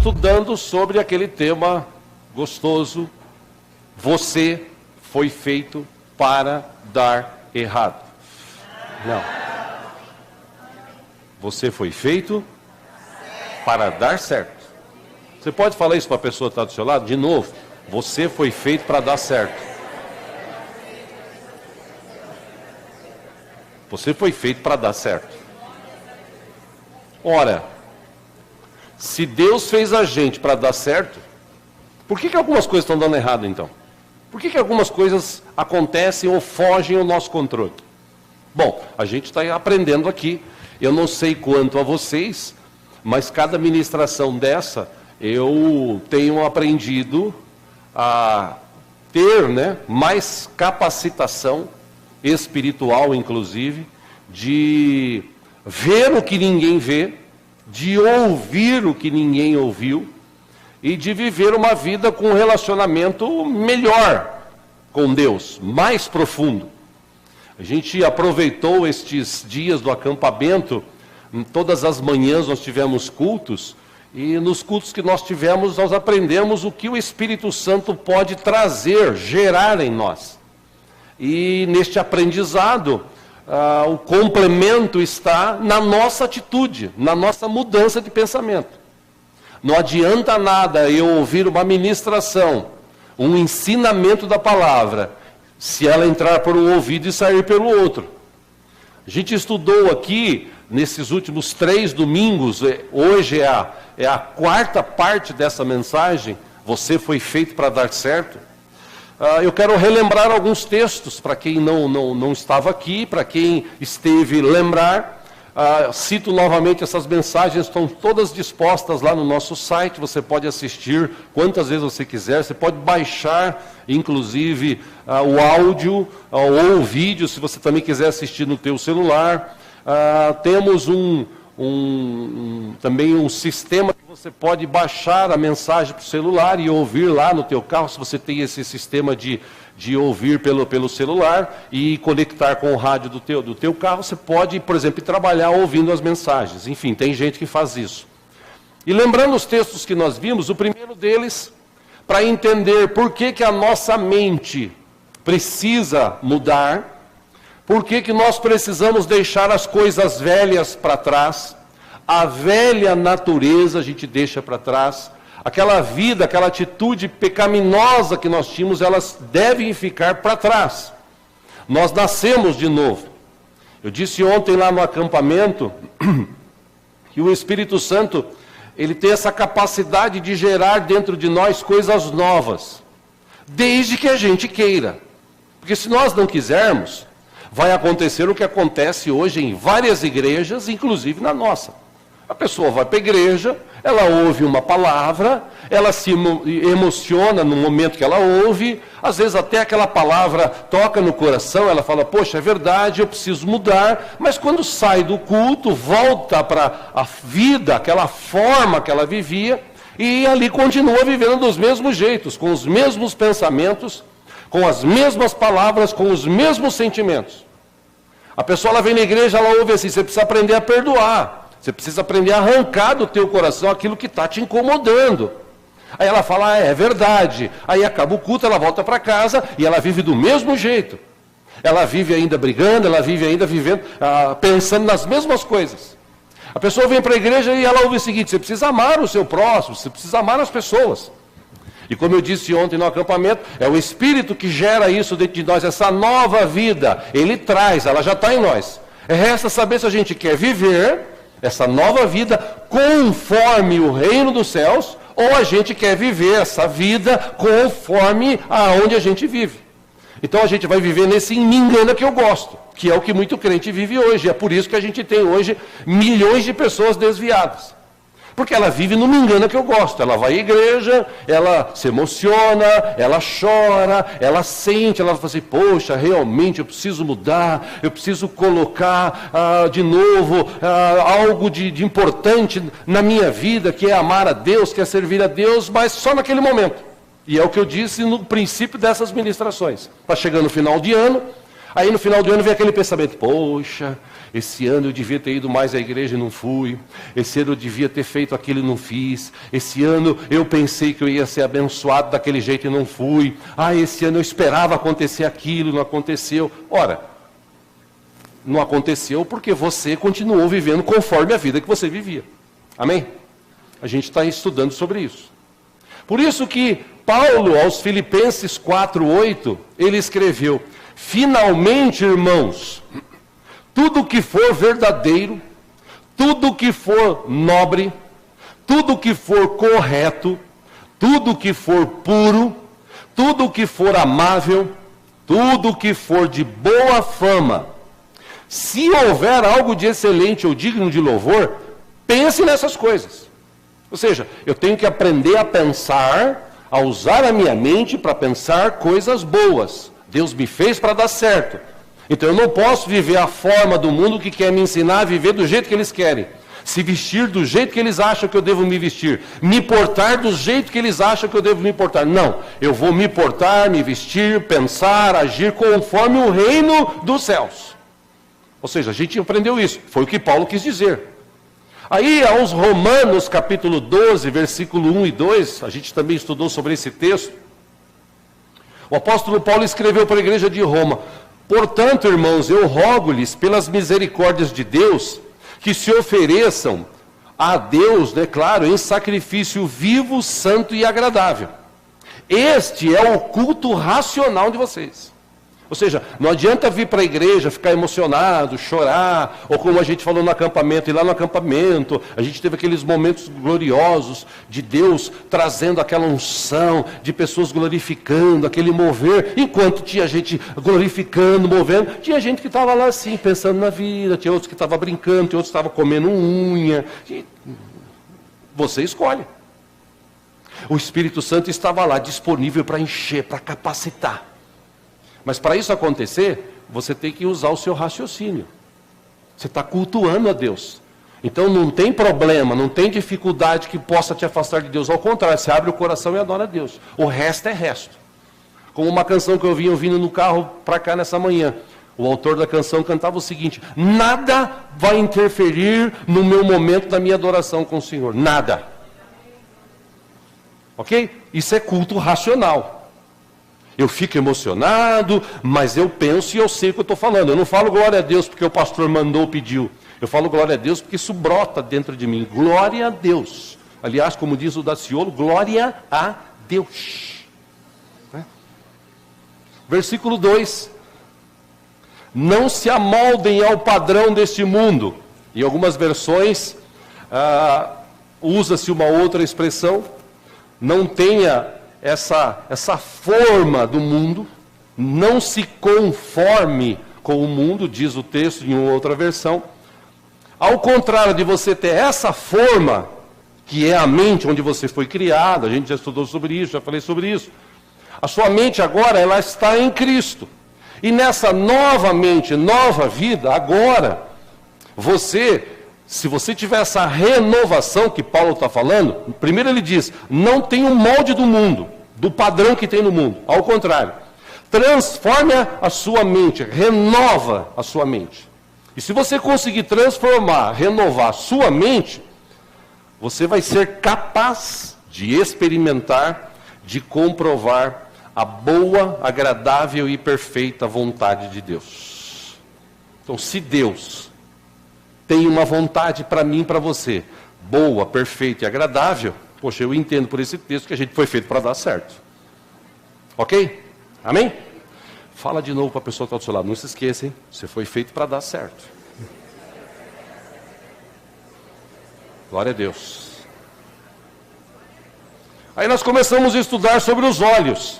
estudando sobre aquele tema gostoso: você foi feito para dar errado. Não. Você foi feito para dar certo. Você pode falar isso para a pessoa que está do seu lado? De novo. Você foi feito para dar certo. Você foi feito para dar certo. Ora, se Deus fez a gente para dar certo, por que algumas coisas estão dando errado então? Por que algumas coisas acontecem ou fogem ao nosso controle? Bom, a gente está aprendendo aqui. Eu não sei quanto a vocês, mas cada ministração dessa, eu tenho aprendido a ter, mais capacitação espiritual, inclusive, de ver o que ninguém vê, de ouvir o que ninguém ouviu e de viver uma vida com um relacionamento melhor com Deus, mais profundo. A gente aproveitou estes dias do acampamento, todas as manhãs nós tivemos cultos, e nos cultos que nós tivemos nós aprendemos o que o Espírito Santo pode trazer, gerar em nós. E neste aprendizado, o complemento está na nossa atitude, na nossa mudança de pensamento. Não adianta nada eu ouvir uma ministração, um ensinamento da palavra, se ela entrar por um ouvido e sair pelo outro. A gente estudou aqui, nesses últimos 3 domingos, hoje é a quarta parte dessa mensagem, você foi feito para dar certo. Eu quero relembrar alguns textos, para quem não estava aqui, para quem esteve, lembrar. Cito novamente, essas mensagens estão todas dispostas lá no nosso site, você pode assistir quantas vezes você quiser, você pode baixar, inclusive, o áudio ou o vídeo, se você também quiser assistir no teu celular. Temos também um sistema que você pode baixar a mensagem para o celular e ouvir lá no teu carro, se você tem esse sistema de ouvir pelo celular e conectar com o rádio do teu carro, você pode, por exemplo, trabalhar ouvindo as mensagens. Enfim, tem gente que faz isso. E lembrando os textos que nós vimos, o primeiro deles, para entender por que a nossa mente precisa mudar, por que nós precisamos deixar as coisas velhas para trás, a velha natureza a gente deixa para trás, aquela vida, aquela atitude pecaminosa que nós tínhamos, elas devem ficar para trás. Nós nascemos de novo. Eu disse ontem lá no acampamento que o Espírito Santo, ele tem essa capacidade de gerar dentro de nós coisas novas, desde que a gente queira. Porque se nós não quisermos, vai acontecer o que acontece hoje em várias igrejas, inclusive na nossa. A pessoa vai para a igreja, ela ouve uma palavra, ela se emociona no momento que ela ouve, às vezes até aquela palavra toca no coração, ela fala, poxa, é verdade, eu preciso mudar, mas quando sai do culto, volta para a vida, aquela forma que ela vivia, e ali continua vivendo dos mesmos jeitos, com os mesmos pensamentos, com as mesmas palavras, com os mesmos sentimentos. A pessoa ela vem na igreja, ela ouve assim, você precisa aprender a perdoar. Você precisa aprender a arrancar do teu coração aquilo que está te incomodando. Aí ela fala, é verdade. Aí acaba o culto, ela volta para casa e ela vive do mesmo jeito. Ela vive ainda brigando, ela vive ainda vivendo, pensando nas mesmas coisas. A pessoa vem para a igreja e ela ouve o seguinte, você precisa amar o seu próximo, você precisa amar as pessoas. E como eu disse ontem no acampamento, é o Espírito que gera isso dentro de nós, essa nova vida. Ele traz, ela já está em nós. Resta saber se a gente quer viver essa nova vida conforme o reino dos céus, ou a gente quer viver essa vida conforme aonde a gente vive. Então a gente vai viver nesse me engana que eu gosto, que é o que muito crente vive hoje. É por isso que a gente tem hoje milhões de pessoas desviadas. Porque ela vive no me engana que eu gosto. Ela vai à igreja, ela se emociona, ela chora, ela sente, ela fala assim, poxa, realmente eu preciso mudar, eu preciso colocar de novo algo de importante na minha vida, que é amar a Deus, que é servir a Deus, mas só naquele momento. E é o que eu disse no princípio dessas ministrações. Está chegando o final de ano, Aí no final do ano vem aquele pensamento, poxa, esse ano eu devia ter ido mais à igreja e não fui. Esse ano eu devia ter feito aquilo e não fiz. Esse ano eu pensei que eu ia ser abençoado daquele jeito e não fui. Esse ano eu esperava acontecer aquilo, não aconteceu. Ora, não aconteceu porque você continuou vivendo conforme a vida que você vivia. Amém? A gente está estudando sobre isso. Por isso que Paulo, aos Filipenses 4:8, ele escreveu: finalmente, irmãos, tudo que for verdadeiro, tudo que for nobre, tudo que for correto, tudo que for puro, tudo que for amável, tudo que for de boa fama, se houver algo de excelente ou digno de louvor, pense nessas coisas. Ou seja, eu tenho que aprender a pensar, a usar a minha mente para pensar coisas boas. Deus me fez para dar certo. Então eu não posso viver a forma do mundo que quer me ensinar a viver do jeito que eles querem. Se vestir do jeito que eles acham que eu devo me vestir. Me portar do jeito que eles acham que eu devo me portar. Não, eu vou me portar, me vestir, pensar, agir conforme o reino dos céus. Ou seja, a gente aprendeu isso. Foi o que Paulo quis dizer. Aí, aos Romanos, capítulo 12, versículo 1 e 2, a gente também estudou sobre esse texto. O apóstolo Paulo escreveu para a igreja de Roma: portanto, irmãos, eu rogo-lhes, pelas misericórdias de Deus, que se ofereçam a Deus, claro, em sacrifício vivo, santo e agradável. Este é o culto racional de vocês. Ou seja, não adianta vir para a igreja, ficar emocionado, chorar, ou como a gente falou no acampamento, e lá no acampamento, a gente teve aqueles momentos gloriosos de Deus trazendo aquela unção, de pessoas glorificando, aquele mover, enquanto tinha gente glorificando, movendo, tinha gente que estava lá assim, pensando na vida, tinha outros que estavam brincando, tinha outros que estavam comendo unha. Você escolhe. O Espírito Santo estava lá, disponível para encher, para capacitar. Mas para isso acontecer, você tem que usar o seu raciocínio. Você está cultuando a Deus. Então não tem problema, não tem dificuldade que possa te afastar de Deus. Ao contrário, você abre o coração e adora a Deus. O resto é resto. Como uma canção que eu vim ouvindo no carro para cá nessa manhã. O autor da canção cantava o seguinte: nada vai interferir no meu momento da minha adoração com o Senhor. Nada. Ok? Isso é culto racional. Eu fico emocionado, mas eu penso e eu sei o que eu estou falando. Eu não falo glória a Deus porque o pastor mandou, pediu. Eu falo glória a Deus porque isso brota dentro de mim. Glória a Deus. Aliás, como diz o Daciolo, glória a Deus. Versículo 2. Não se amoldem ao padrão deste mundo. Em algumas versões, usa-se uma outra expressão. Não tenha essa forma do mundo, não se conforme com o mundo, diz o texto em uma outra versão. Ao contrário de você ter essa forma, que é a mente onde você foi criado, a gente já estudou sobre isso, já falei sobre isso. A sua mente agora, ela está em Cristo. E nessa nova mente, nova vida, agora, se você tiver essa renovação que Paulo está falando, primeiro ele diz, não tem o molde do mundo, do padrão que tem no mundo. Ao contrário, transforme a sua mente, renova a sua mente. E se você conseguir transformar, renovar a sua mente, você vai ser capaz de experimentar, de comprovar a boa, agradável e perfeita vontade de Deus. Então, se Deus tem uma vontade para mim e para você, boa, perfeita e agradável, poxa, eu entendo por esse texto que a gente foi feito para dar certo. Ok? Amém? Fala de novo para a pessoa que está do seu lado, não se esqueça, hein? Você foi feito para dar certo. Glória a Deus. Aí nós começamos a estudar sobre os olhos.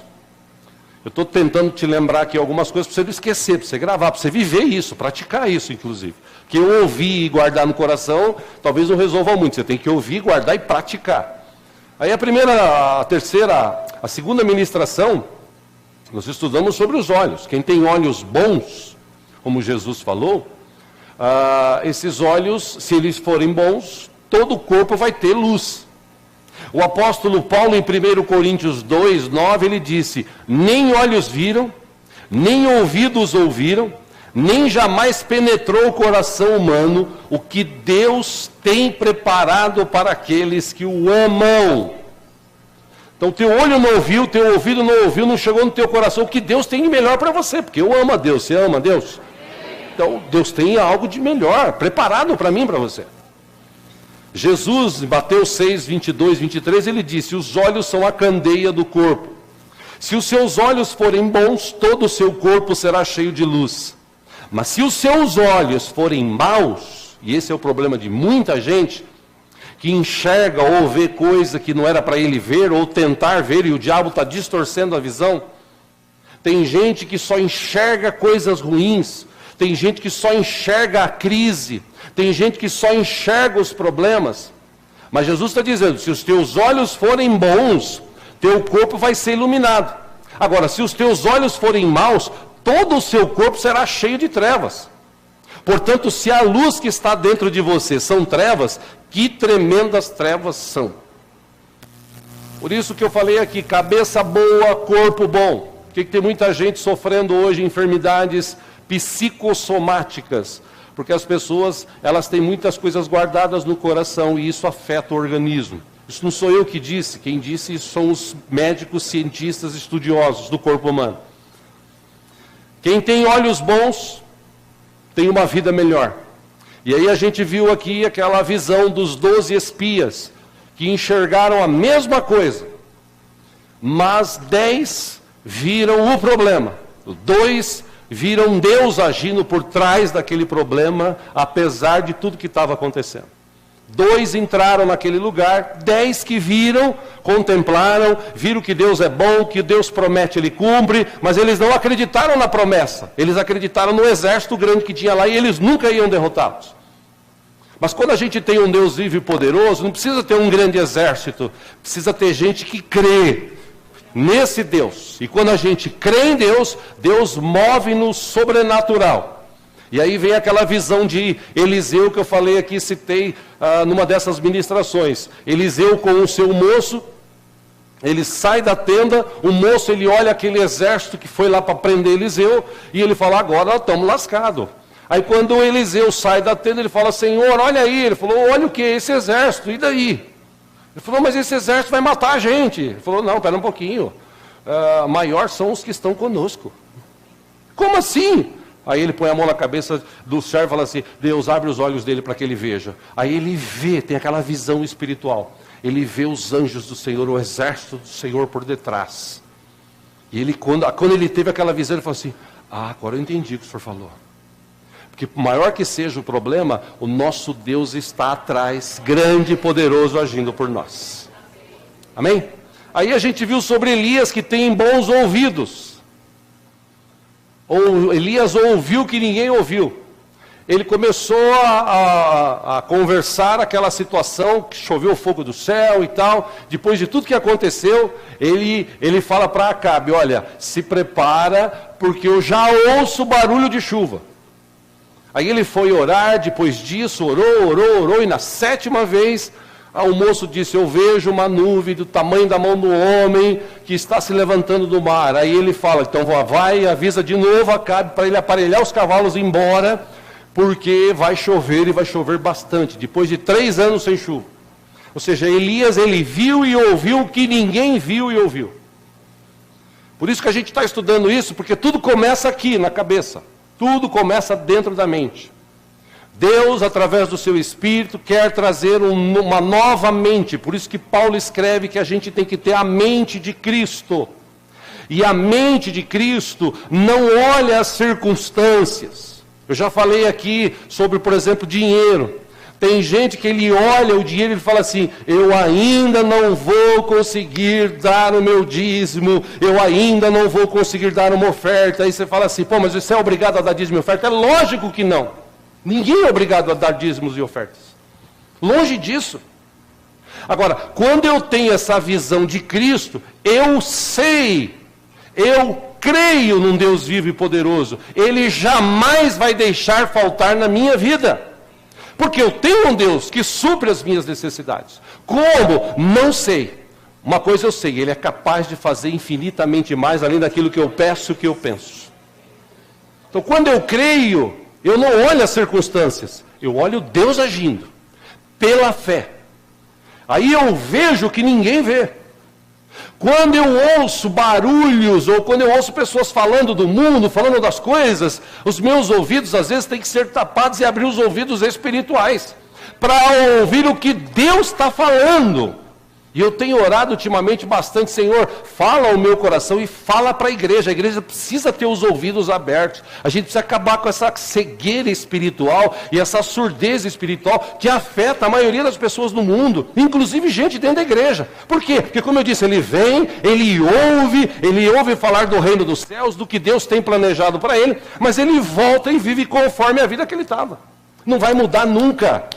Eu estou tentando te lembrar aqui algumas coisas para você não esquecer, para você gravar, para você viver isso, praticar isso, inclusive. Que eu ouvir e guardar no coração, talvez não resolva muito. Você tem que ouvir, guardar e praticar. Aí a segunda ministração, nós estudamos sobre os olhos. Quem tem olhos bons, como Jesus falou, esses olhos, se eles forem bons, todo o corpo vai ter luz. O apóstolo Paulo, em 1 Coríntios 2, 9, ele disse, nem olhos viram, nem ouvidos ouviram, nem jamais penetrou o coração humano o que Deus tem preparado para aqueles que o amam. Então, teu olho não ouviu, teu ouvido não ouviu, não chegou no teu coração o que Deus tem de melhor para você, porque eu amo a Deus. Você ama a Deus? Então, Deus tem algo de melhor, preparado para mim e para você. Jesus, em Mateus 6, 22, 23, ele disse: os olhos são a candeia do corpo. Se os seus olhos forem bons, todo o seu corpo será cheio de luz. Mas se os seus olhos forem maus, e esse é o problema de muita gente, que enxerga ou vê coisa que não era para ele ver, ou tentar ver, e o diabo está distorcendo a visão. Tem gente que só enxerga coisas ruins, tem gente que só enxerga a crise, tem gente que só enxerga os problemas. Mas Jesus está dizendo, se os teus olhos forem bons, teu corpo vai ser iluminado. Agora, se os teus olhos forem maus, todo o seu corpo será cheio de trevas. Portanto, se a luz que está dentro de você são trevas, que tremendas trevas são. Por isso que eu falei aqui, cabeça boa, corpo bom. Por que tem muita gente sofrendo hoje enfermidades psicossomáticas? Porque as pessoas, elas têm muitas coisas guardadas no coração e isso afeta o organismo. Isso não sou eu que disse, quem disse isso são os médicos, cientistas, estudiosos do corpo humano. Quem tem olhos bons, tem uma vida melhor. E aí a gente viu aqui aquela visão dos 12 espias, que enxergaram a mesma coisa, mas 10 viram o problema. 2 viram Deus agindo por trás daquele problema, apesar de tudo que estava acontecendo. 2 entraram naquele lugar, 10 que viram, contemplaram, viram que Deus é bom, que Deus promete, Ele cumpre, mas eles não acreditaram na promessa, eles acreditaram no exército grande que tinha lá e eles nunca iam derrotá-los. Mas quando a gente tem um Deus vivo e poderoso, não precisa ter um grande exército, precisa ter gente que crê nesse Deus. E quando a gente crê em Deus, Deus move no sobrenatural. E aí vem aquela visão de Eliseu que eu falei aqui, citei numa dessas ministrações. Eliseu com o seu moço, ele sai da tenda, o moço ele olha aquele exército que foi lá para prender Eliseu, e ele fala, agora nós estamos lascados. Aí quando o Eliseu sai da tenda, ele fala, Senhor, olha aí. Ele falou, olha o que? Esse exército, e daí? Ele falou, mas esse exército vai matar a gente. Ele falou, não, espera um pouquinho. Maior são os que estão conosco. Como assim? Aí ele põe a mão na cabeça do servo e fala assim, Deus abre os olhos dele para que ele veja. Aí ele vê, tem aquela visão espiritual. Ele vê os anjos do Senhor, o exército do Senhor por detrás. E ele, quando ele teve aquela visão, ele falou assim, agora eu entendi o que o senhor falou. Porque maior que seja o problema, o nosso Deus está atrás, grande e poderoso, agindo por nós. Amém? Aí a gente viu sobre Elias que tem bons ouvidos. Ou Elias ouviu que ninguém ouviu. Ele começou a conversar aquela situação, que choveu fogo do céu e tal. Depois de tudo que aconteceu, ele fala para Acabe, olha, se prepara, porque eu já ouço barulho de chuva. Aí ele foi orar, depois disso, orou, e na 7ª vez, o moço disse, eu vejo uma nuvem do tamanho da mão do homem, que está se levantando do mar. Aí ele fala, então vai e avisa de novo Acabe, para ele aparelhar os cavalos e ir embora, porque vai chover e vai chover bastante, depois de 3 anos sem chuva. Ou seja, Elias, ele viu e ouviu o que ninguém viu e ouviu. Por isso que a gente está estudando isso, porque tudo começa aqui, na cabeça. Tudo começa dentro da mente. Deus, através do seu Espírito, quer trazer uma nova mente. Por isso que Paulo escreve que a gente tem que ter a mente de Cristo. E a mente de Cristo não olha as circunstâncias. Eu já falei aqui sobre, por exemplo, dinheiro. Tem gente que ele olha o dinheiro e fala assim, eu ainda não vou conseguir dar o meu dízimo, eu ainda não vou conseguir dar uma oferta. Aí você fala assim, pô, mas você é obrigado a dar dízimo e oferta? É lógico que não. Ninguém é obrigado a dar dízimos e ofertas. Longe disso. Agora, quando eu tenho essa visão de Cristo, eu creio num Deus vivo e poderoso. Ele jamais vai deixar faltar na minha vida. Porque eu tenho um Deus que supre as minhas necessidades. Como? Não sei. Uma coisa eu sei, Ele é capaz de fazer infinitamente mais, além daquilo que eu peço e que eu penso. Então, quando eu creio, eu não olho as circunstâncias, eu olho Deus agindo, pela fé. Aí eu vejo o que ninguém vê. Quando eu ouço barulhos, ou quando eu ouço pessoas falando do mundo, falando das coisas, os meus ouvidos às vezes têm que ser tapados e abrir os ouvidos espirituais, para ouvir o que Deus está falando. E eu tenho orado ultimamente bastante, Senhor, fala ao meu coração e fala para a igreja precisa ter os ouvidos abertos, a gente precisa acabar com essa cegueira espiritual e essa surdez espiritual que afeta a maioria das pessoas no mundo, inclusive gente dentro da igreja. Por quê? Porque como eu disse, ele vem, ele ouve falar do reino dos céus, do que Deus tem planejado para ele, mas ele volta e vive conforme a vida que ele estava. Não vai mudar nunca.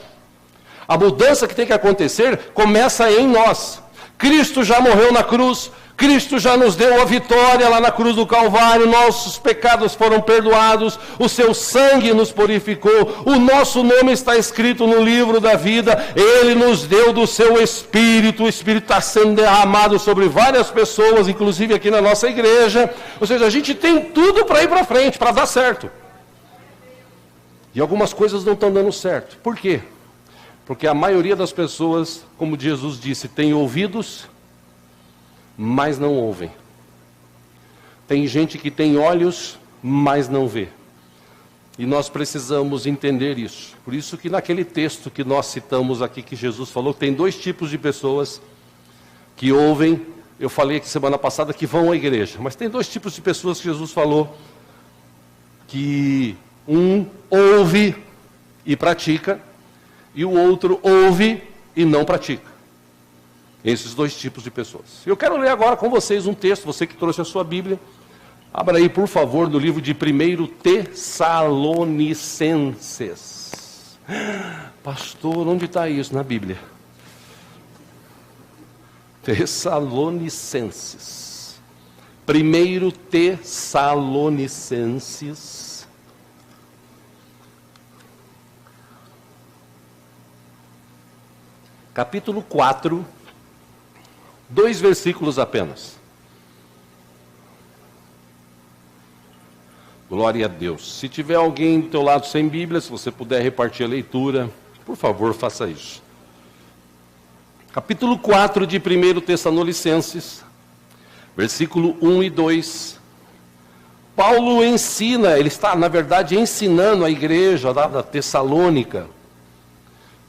A mudança que tem que acontecer começa em nós. Cristo já morreu na cruz, Cristo já nos deu a vitória lá na cruz do Calvário, nossos pecados foram perdoados, o seu sangue nos purificou, o nosso nome está escrito no livro da vida, ele nos deu do seu Espírito, o Espírito está sendo derramado sobre várias pessoas, inclusive aqui na nossa igreja, ou seja, a gente tem tudo para ir para frente, para dar certo. E algumas coisas não estão dando certo. Por quê? Porque a maioria das pessoas, como Jesus disse, tem ouvidos, mas não ouvem. Tem gente que tem olhos, mas não vê. E nós precisamos entender isso. Por isso que naquele texto que nós citamos aqui, que Jesus falou, tem dois tipos de pessoas que ouvem. Eu falei aqui semana passada que vão à igreja. Mas tem dois tipos de pessoas que Jesus falou, que um ouve e pratica, e o outro ouve e não pratica. Esses dois tipos de pessoas. Eu quero ler agora com vocês um texto, você que trouxe a sua Bíblia. Abra aí, por favor, no livro de 1 Tessalonicenses. Pastor, onde está isso na Bíblia? Tessalonicenses. 1 Tessalonicenses. Capítulo 4, 2 versículos apenas. Glória a Deus. Se tiver alguém do teu lado sem Bíblia, se você puder repartir a leitura, por favor, faça isso. Capítulo 4 de 1 Tessalonicenses, versículo 1 e 2. Paulo ensina, ele está, na verdade, ensinando a igreja da Tessalônica.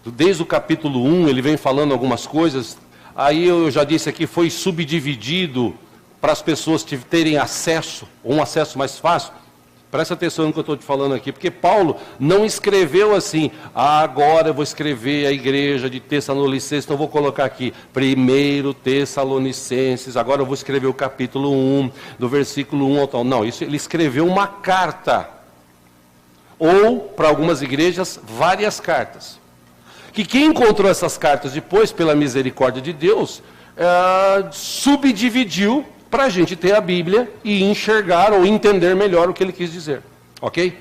Desde o capítulo 1, ele vem falando algumas coisas. Aí eu já disse aqui, foi subdividido para as pessoas terem acesso, ou um acesso mais fácil. Presta atenção no que eu estou te falando aqui, porque Paulo não escreveu assim, agora eu vou escrever a igreja de Tessalonicenses, então eu vou colocar aqui, 1 Tessalonicenses, agora eu vou escrever o capítulo 1, do versículo 1 ao tal. Não, isso ele escreveu uma carta, ou, para algumas igrejas, várias cartas. Que quem encontrou essas cartas depois, pela misericórdia de Deus, subdividiu para a gente ter a Bíblia e enxergar ou entender melhor o que ele quis dizer. Ok?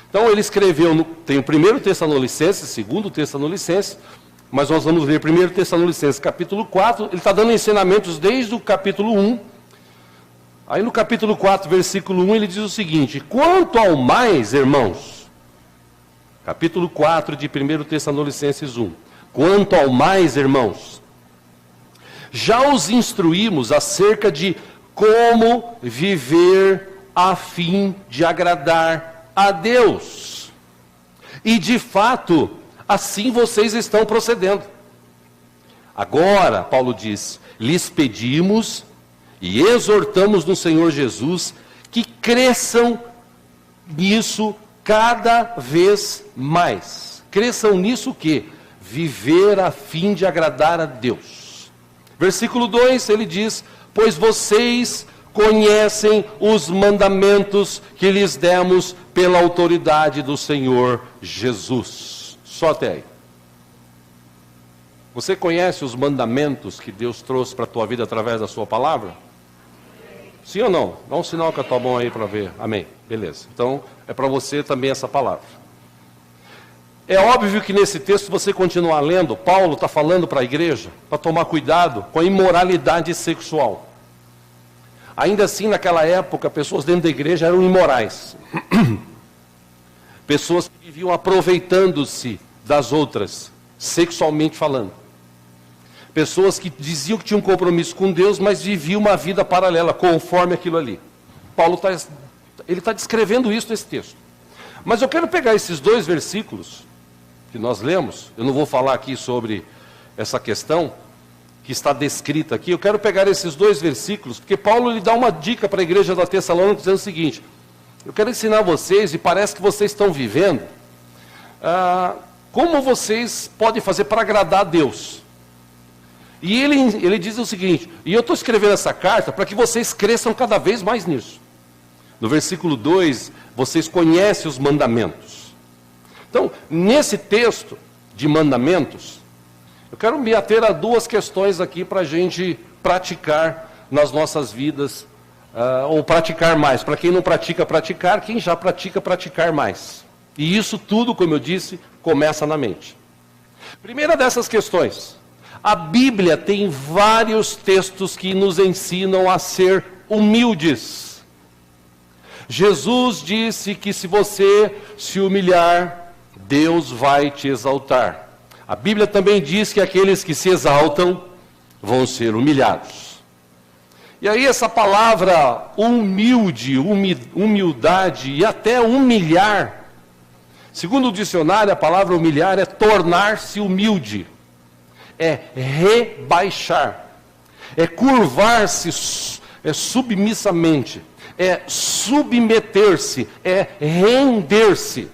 Então ele escreveu, tem o 1 Tessalonicenses, 2 Tessalonicenses, mas nós vamos ler 1 Tessalonicenses capítulo 4, ele está dando ensinamentos desde o capítulo 1. Aí no capítulo 4, versículo 1, ele diz o seguinte: quanto ao mais, irmãos, capítulo 4 de 1 Tessalonicenses 1. Quanto ao mais, irmãos, já os instruímos acerca de como viver a fim de agradar a Deus. E de fato, assim vocês estão procedendo. Agora, Paulo diz, lhes pedimos e exortamos no Senhor Jesus que cresçam nisso cada vez mais. Cresçam nisso o quê? Viver a fim de agradar a Deus. Versículo 2, ele diz, pois vocês conhecem os mandamentos que lhes demos pela autoridade do Senhor Jesus. Só até aí. Você conhece os mandamentos que Deus trouxe para a tua vida através da sua palavra? Sim ou não? Dá um sinal com a tua mão aí para ver. Amém. Beleza. Então, é para você também essa palavra. É óbvio que nesse texto, você continuar lendo, Paulo está falando para a igreja, para tomar cuidado com a imoralidade sexual. Ainda assim, naquela época, pessoas dentro da igreja eram imorais. Pessoas que viviam aproveitando-se das outras, sexualmente falando. Pessoas que diziam que tinham um compromisso com Deus, mas viviam uma vida paralela, conforme aquilo ali. Paulo está descrevendo isso nesse texto. Mas eu quero pegar esses 2 versículos que nós lemos, eu não vou falar aqui sobre essa questão que está descrita aqui, eu quero pegar esses 2 versículos, porque Paulo lhe dá uma dica para a igreja da Tessalônica, dizendo o seguinte: eu quero ensinar vocês, e parece que vocês estão vivendo, como vocês podem fazer para agradar a Deus. E ele diz o seguinte, e eu estou escrevendo essa carta para que vocês cresçam cada vez mais nisso. No versículo 2, vocês conhecem os mandamentos. Então, nesse texto de mandamentos, eu quero me ater a 2 questões aqui para a gente praticar nas nossas vidas, ou praticar mais. Para quem não pratica, praticar. Quem já pratica, praticar mais. E isso tudo, como eu disse, começa na mente. Primeira dessas questões, a Bíblia tem vários textos que nos ensinam a ser humildes. Jesus disse que se você se humilhar, Deus vai te exaltar. A Bíblia também diz que aqueles que se exaltam vão ser humilhados. E aí essa palavra humilde, humildade e até humilhar, segundo o dicionário, a palavra humilhar é tornar-se humilde, é rebaixar, é curvar-se submissamente, é submeter-se, é render-se.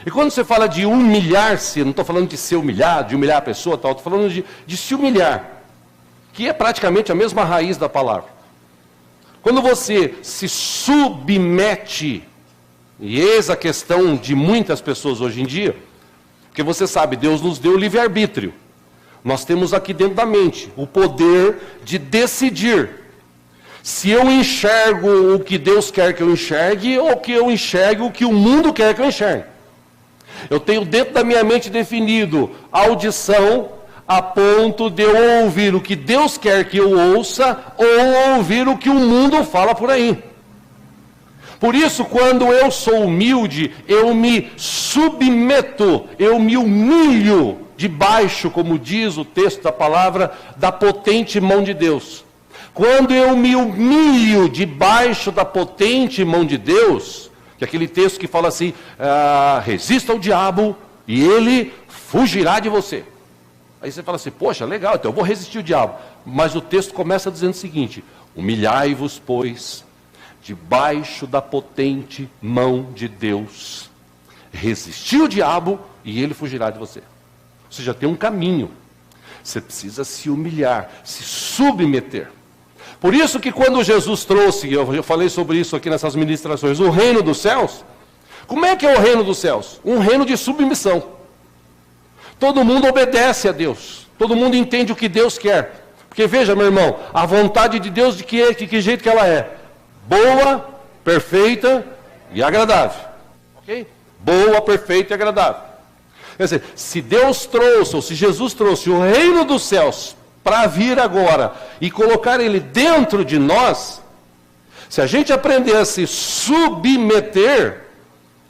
E quando você fala de humilhar-se, não estou falando de ser humilhado, de humilhar a pessoa, estou falando de se humilhar, que é praticamente a mesma raiz da palavra. Quando você se submete, e eis a questão de muitas pessoas hoje em dia, porque você sabe, Deus nos deu livre-arbítrio. Nós temos aqui dentro da mente o poder de decidir se eu enxergo o que Deus quer que eu enxergue ou que eu enxergue o que o mundo quer que eu enxergue. Eu tenho dentro da minha mente definido a audição a ponto de eu ouvir o que Deus quer que eu ouça ou ouvir o que o mundo fala por aí. Por isso, quando eu sou humilde, eu me submeto, eu me humilho debaixo, como diz o texto da palavra, da potente mão de Deus. Quando eu me humilho debaixo da potente mão de Deus, que é aquele texto que fala assim, resista ao diabo e ele fugirá de você. Aí você fala assim, poxa, legal, então eu vou resistir ao diabo. Mas o texto começa dizendo o seguinte, humilhai-vos, pois, debaixo da potente mão de Deus. Resistir ao diabo e ele fugirá de você. Você já tem um caminho. Você precisa se humilhar, se submeter. Por isso que quando Jesus trouxe, eu falei sobre isso aqui nessas ministrações, o reino dos céus, como é que é o reino dos céus? Um reino de submissão. Todo mundo obedece a Deus, todo mundo entende o que Deus quer. Porque veja, meu irmão, a vontade de Deus de que jeito que ela é? Boa, perfeita e agradável. Ok? Boa, perfeita e agradável. Quer dizer, se Deus trouxe, ou se Jesus trouxe o reino dos céus para vir agora e colocar ele dentro de nós, se a gente aprender a se submeter,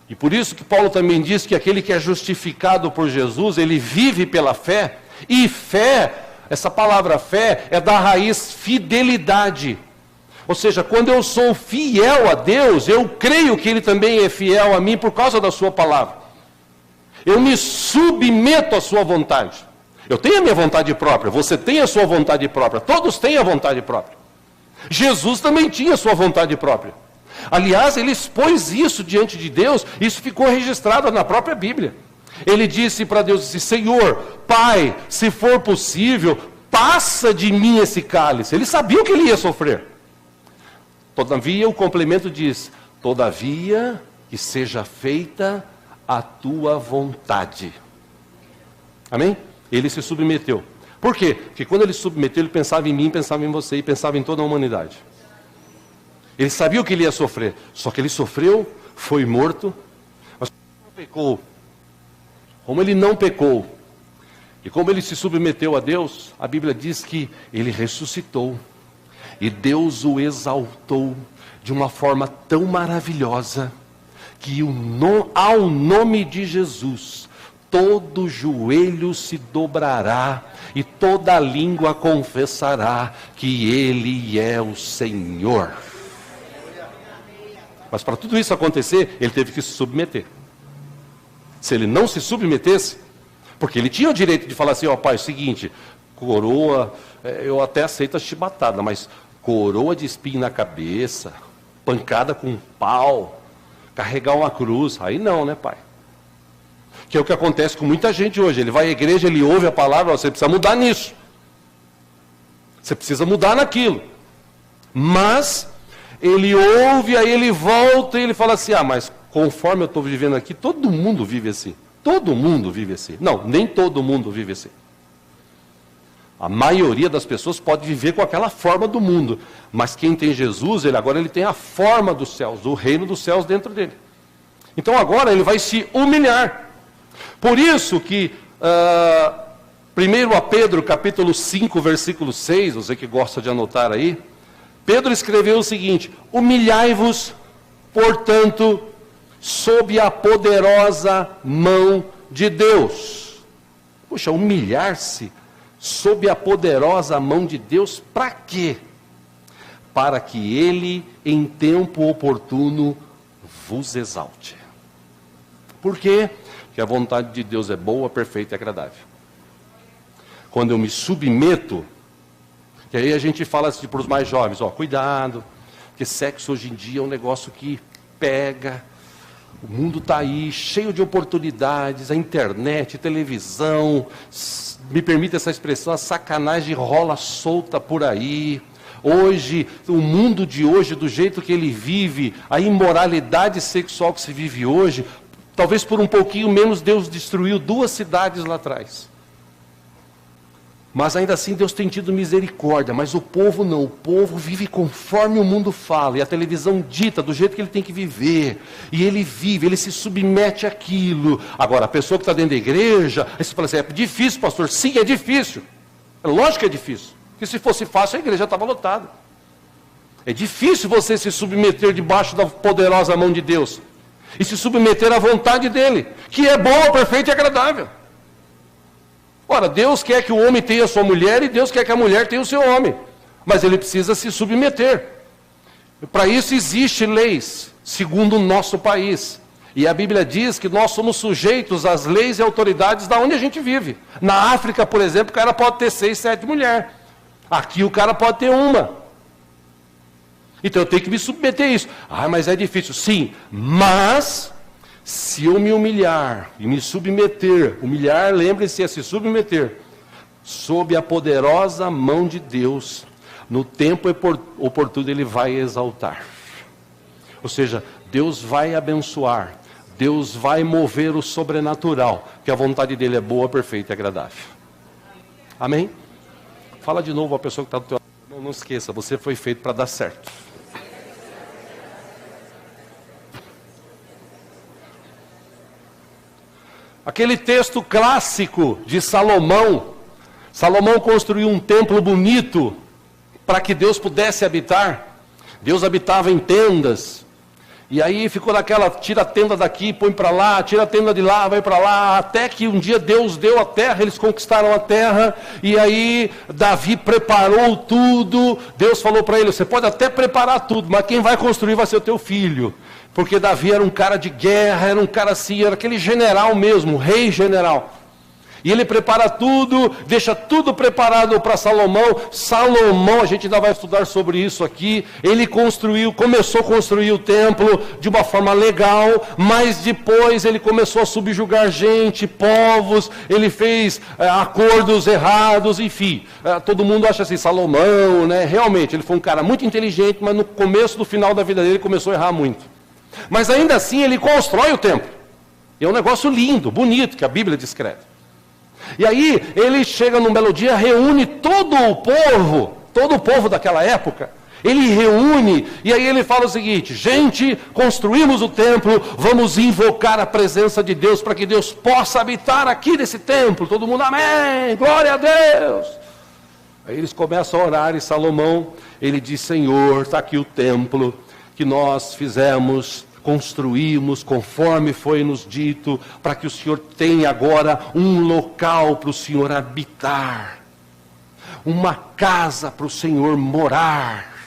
e por isso que Paulo também diz que aquele que é justificado por Jesus, ele vive pela fé, e fé, essa palavra fé, é da raiz fidelidade. Ou seja, quando eu sou fiel a Deus, eu creio que ele também é fiel a mim por causa da sua palavra. Eu me submeto à sua vontade. Eu tenho a minha vontade própria, você tem a sua vontade própria, todos têm a vontade própria. Jesus também tinha a sua vontade própria. Aliás, ele expôs isso diante de Deus, isso ficou registrado na própria Bíblia. Ele disse para Deus, Senhor, Pai, se for possível, passa de mim esse cálice. Ele sabia o que ele ia sofrer. Todavia, o complemento diz, todavia, que seja feita a tua vontade. Amém? Ele se submeteu. Por quê? Porque quando ele se submeteu, ele pensava em mim, pensava em você e pensava em toda a humanidade. Ele sabia o que ele ia sofrer. Só que ele sofreu, foi morto, mas não pecou. Como ele não pecou, e como ele se submeteu a Deus, a Bíblia diz que ele ressuscitou. E Deus o exaltou de uma forma tão maravilhosa, que ao nome de Jesus, todo joelho se dobrará, e toda língua confessará que Ele é o Senhor. Mas para tudo isso acontecer, Ele teve que se submeter. Se Ele não se submetesse, porque Ele tinha o direito de falar assim, ó pai, é o seguinte, coroa, eu até aceito a chibatada, mas coroa de espinho na cabeça, pancada com um pau, carregar uma cruz, aí não, né, pai? Que é o que acontece com muita gente hoje. Ele vai à igreja, ele ouve a palavra, você precisa mudar nisso. Você precisa mudar naquilo. Mas ele ouve, aí ele volta e ele fala assim, mas conforme eu estou vivendo aqui, todo mundo vive assim. Todo mundo vive assim. Não, nem todo mundo vive assim. A maioria das pessoas pode viver com aquela forma do mundo. Mas quem tem Jesus, agora ele tem a forma dos céus, o reino dos céus dentro dele. Então agora ele vai se humilhar. Por isso que, 1 Pedro, capítulo 5, versículo 6, você que gosta de anotar aí, Pedro escreveu o seguinte, humilhai-vos, portanto, sob a poderosa mão de Deus. Puxa, humilhar-se sob a poderosa mão de Deus, para quê? Para que Ele, em tempo oportuno, vos exalte. Por quê? Porque a vontade de Deus é boa, perfeita e agradável. Quando eu me submeto, que aí a gente fala assim para os mais jovens, cuidado, porque sexo hoje em dia é um negócio que pega, o mundo está aí, cheio de oportunidades, a internet, televisão, me permite essa expressão, a sacanagem rola solta por aí. Hoje, o mundo de hoje, do jeito que ele vive, a imoralidade sexual que se vive hoje, talvez por um pouquinho menos Deus destruiu 2 cidades lá atrás. Mas ainda assim Deus tem tido misericórdia, mas o povo não, o povo vive conforme o mundo fala, e a televisão dita do jeito que ele tem que viver, e ele vive, ele se submete àquilo. Agora, a pessoa que está dentro da igreja, aí você fala assim, é difícil, pastor, sim, é difícil, é lógico que é difícil, porque se fosse fácil a igreja estava lotada. É difícil você se submeter debaixo da poderosa mão de Deus, e se submeter à vontade dele, que é boa, perfeita e agradável. Ora, Deus quer que o homem tenha a sua mulher e Deus quer que a mulher tenha o seu homem. Mas ele precisa se submeter. Para isso existem leis, segundo o nosso país. E a Bíblia diz que nós somos sujeitos às leis e autoridades da onde a gente vive. Na África, por exemplo, o cara pode ter 6, 7 mulheres. Aqui o cara pode ter uma. Então eu tenho que me submeter a isso. Mas é difícil. Sim, mas se eu me humilhar e me submeter, humilhar, lembre-se, é se submeter, sob a poderosa mão de Deus, no tempo oportuno Ele vai exaltar. Ou seja, Deus vai abençoar, Deus vai mover o sobrenatural, que a vontade dEle é boa, perfeita e agradável. Amém? Fala de novo a pessoa que está do teu lado, não esqueça, você foi feito para dar certo. Aquele texto clássico de Salomão, Salomão construiu um templo bonito para que Deus pudesse habitar. Deus habitava em tendas, e aí ficou naquela, tira a tenda daqui, põe para lá, tira a tenda de lá, vai para lá, até que um dia Deus deu a terra, eles conquistaram a terra, e aí Davi preparou tudo. Deus falou para ele, você pode até preparar tudo, mas quem vai construir vai ser o teu filho. Porque Davi era um cara de guerra, era um cara assim, era aquele general mesmo, rei general. E ele prepara tudo, deixa tudo preparado para Salomão. Salomão, a gente ainda vai estudar sobre isso aqui. Ele começou a construir o templo de uma forma legal, mas depois ele começou a subjugar gente, povos, ele fez acordos errados, enfim. Todo mundo acha assim, Salomão, né? Realmente, ele foi um cara muito inteligente, mas no começo, no final da vida dele, ele começou a errar muito. Mas ainda assim ele constrói o templo. E é um negócio lindo, bonito, que a Bíblia descreve. E aí ele chega num belo dia, reúne todo o povo daquela época. Ele reúne, e aí ele fala o seguinte, gente, construímos o templo, vamos invocar a presença de Deus, para que Deus possa habitar aqui nesse templo. Todo mundo, amém, glória a Deus. Aí eles começam a orar e Salomão, ele diz: Senhor, está aqui o templo que nós fizemos, construímos conforme foi nos dito, para que o Senhor tenha agora um local para o Senhor habitar, uma casa para o Senhor morar.